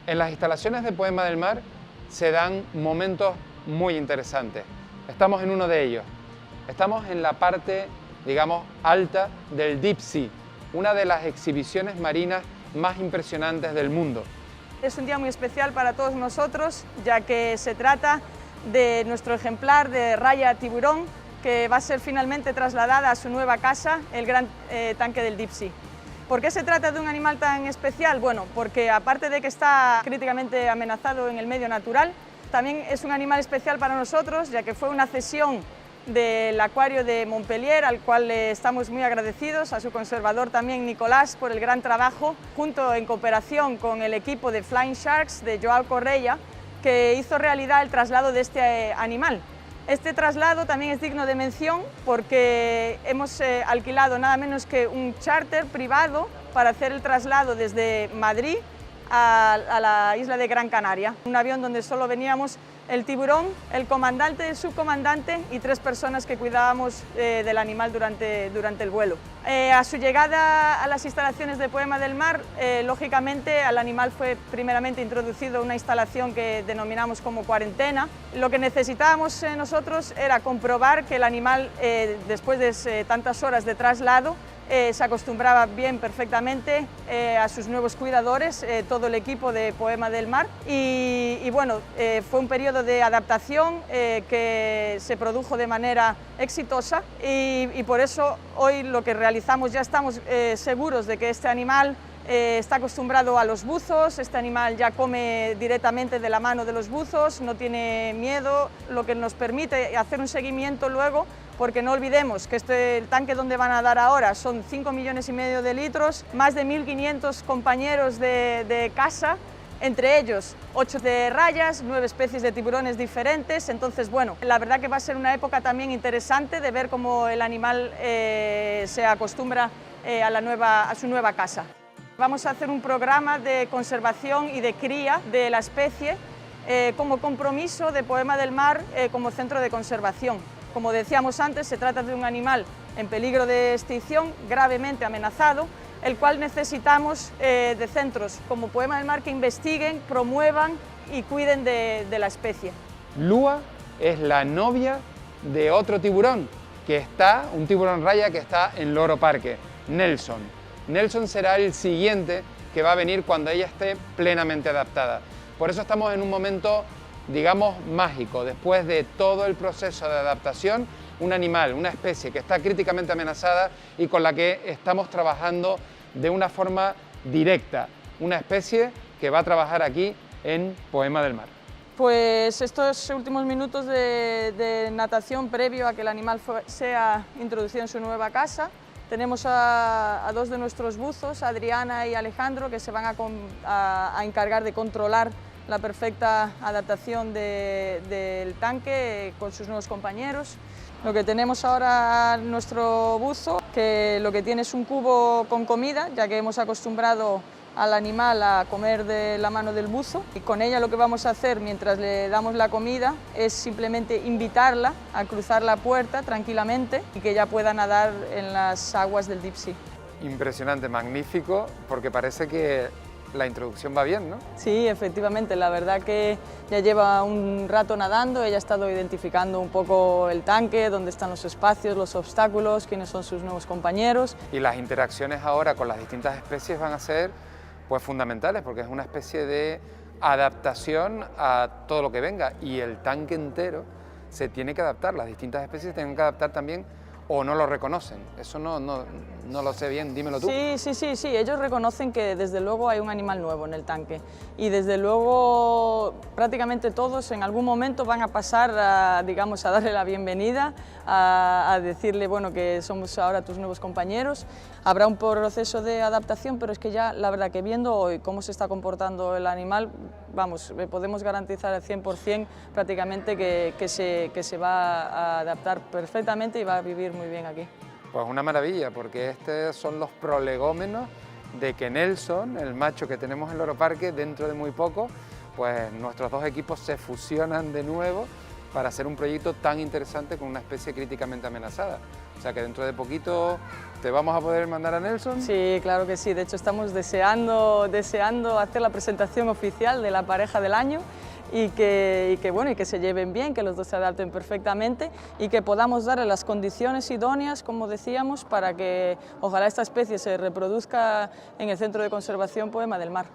En las instalaciones de Poema del Mar se dan momentos muy interesantes. Estamos en uno de ellos. Estamos en la parte, digamos, alta del Deep Sea, una de las exhibiciones marinas más impresionantes del mundo. Es un día muy especial para todos nosotros, ya que se trata de nuestro ejemplar de raya tiburón, que va a ser finalmente trasladada a su nueva casa, el gran tanque del Deep Sea. ¿Por qué se trata de un animal tan especial? Bueno, porque aparte de que está críticamente amenazado en el medio natural, también es un animal especial para nosotros, ya que fue una cesión del acuario de Montpellier, al cual le estamos muy agradecidos, a su conservador también Nicolás, por el gran trabajo, junto en cooperación con el equipo de Flying Sharks de Joao Correia, que hizo realidad el traslado de este animal. Este traslado también es digno de mención porque hemos alquilado nada menos que un charter privado para hacer el traslado desde Madrid a la isla de Gran Canaria. Un avión donde solo veníamos el tiburón, el comandante, el subcomandante y 3 personas que cuidábamos del animal durante el vuelo. A su llegada a las instalaciones de Poema del Mar, lógicamente al animal fue primeramente introducido a una instalación que denominamos como cuarentena. Lo que necesitábamos nosotros era comprobar que el animal, después de tantas horas de traslado, se acostumbraba bien, perfectamente a sus nuevos cuidadores, todo el equipo de Poema del Mar, y bueno, fue un periodo de adaptación que se produjo de manera exitosa y por eso hoy lo que realizamos, ya estamos seguros de que este animal está acostumbrado a los buzos, este animal ya come directamente de la mano de los buzos, no tiene miedo, lo que nos permite hacer un seguimiento luego, porque no olvidemos que el tanque donde van a dar ahora son 5,5 millones de litros, más de 1.500 compañeros de casa, entre ellos 8 de rayas, 9 especies de tiburones diferentes. Entonces, bueno, la verdad que va a ser una época también interesante de ver cómo el animal se acostumbra a su nueva casa. Vamos a hacer un programa de conservación y de cría de la especie como compromiso de Poema del Mar como centro de conservación. Como decíamos antes, se trata de un animal en peligro de extinción, gravemente amenazado, el cual necesitamos de centros como Poema del Mar que investiguen, promuevan y cuiden de la especie. Lua es la novia de otro tiburón, un tiburón raya que está en Loro Parque, Nelson. Nelson será el siguiente que va a venir cuando ella esté plenamente adaptada. Por eso estamos en un momento, digamos, mágico. Después de todo el proceso de adaptación, un animal, una especie que está críticamente amenazada y con la que estamos trabajando de una forma directa. Una especie que va a trabajar aquí en Poema del Mar. Pues estos últimos minutos de natación previo a que el animal sea introducido en su nueva casa, tenemos a 2 de nuestros buzos, Adriana y Alejandro, que se van a encargar de controlar la perfecta adaptación del tanque con sus nuevos compañeros. Lo que tenemos ahora nuestro buzo, que lo que tiene es un cubo con comida, ya que hemos acostumbrado al animal a comer de la mano del buzo, y con ella lo que vamos a hacer mientras le damos la comida es simplemente invitarla a cruzar la puerta tranquilamente y que ya pueda nadar en las aguas del Deep Sea. Impresionante, magnífico, porque parece que la introducción va bien, ¿no? Sí, efectivamente, la verdad que ya lleva un rato nadando, ella ha estado identificando un poco el tanque, dónde están los espacios, los obstáculos, quiénes son sus nuevos compañeros. Y las interacciones ahora con las distintas especies van a ser pues fundamentales, porque es una especie de adaptación a todo lo que venga y el tanque entero se tiene que adaptar, las distintas especies tienen que adaptar también o no lo reconocen. Eso no lo sé bien, dímelo tú. Sí, ellos reconocen que desde luego hay un animal nuevo en el tanque y desde luego prácticamente todos en algún momento van a pasar a darle la bienvenida, a decirle bueno, que somos ahora tus nuevos compañeros. Habrá un proceso de adaptación, pero es que ya la verdad que viendo hoy cómo se está comportando el animal, vamos, podemos garantizar al 100% prácticamente que se va a adaptar perfectamente y va a vivir muy bien aquí. Pues una maravilla, porque estos son los prolegómenos de que Nelson, el macho que tenemos en Loro Parque, dentro de muy poco, pues nuestros 2 equipos se fusionan de nuevo para hacer un proyecto tan interesante con una especie críticamente amenazada. O sea que dentro de poquito te vamos a poder mandar a Nelson. Sí, claro que sí. De hecho, estamos deseando hacer la presentación oficial de la pareja del año y que se lleven bien, que los dos se adapten perfectamente y que podamos darle las condiciones idóneas, como decíamos, para que ojalá esta especie se reproduzca en el Centro de Conservación Poema del Mar.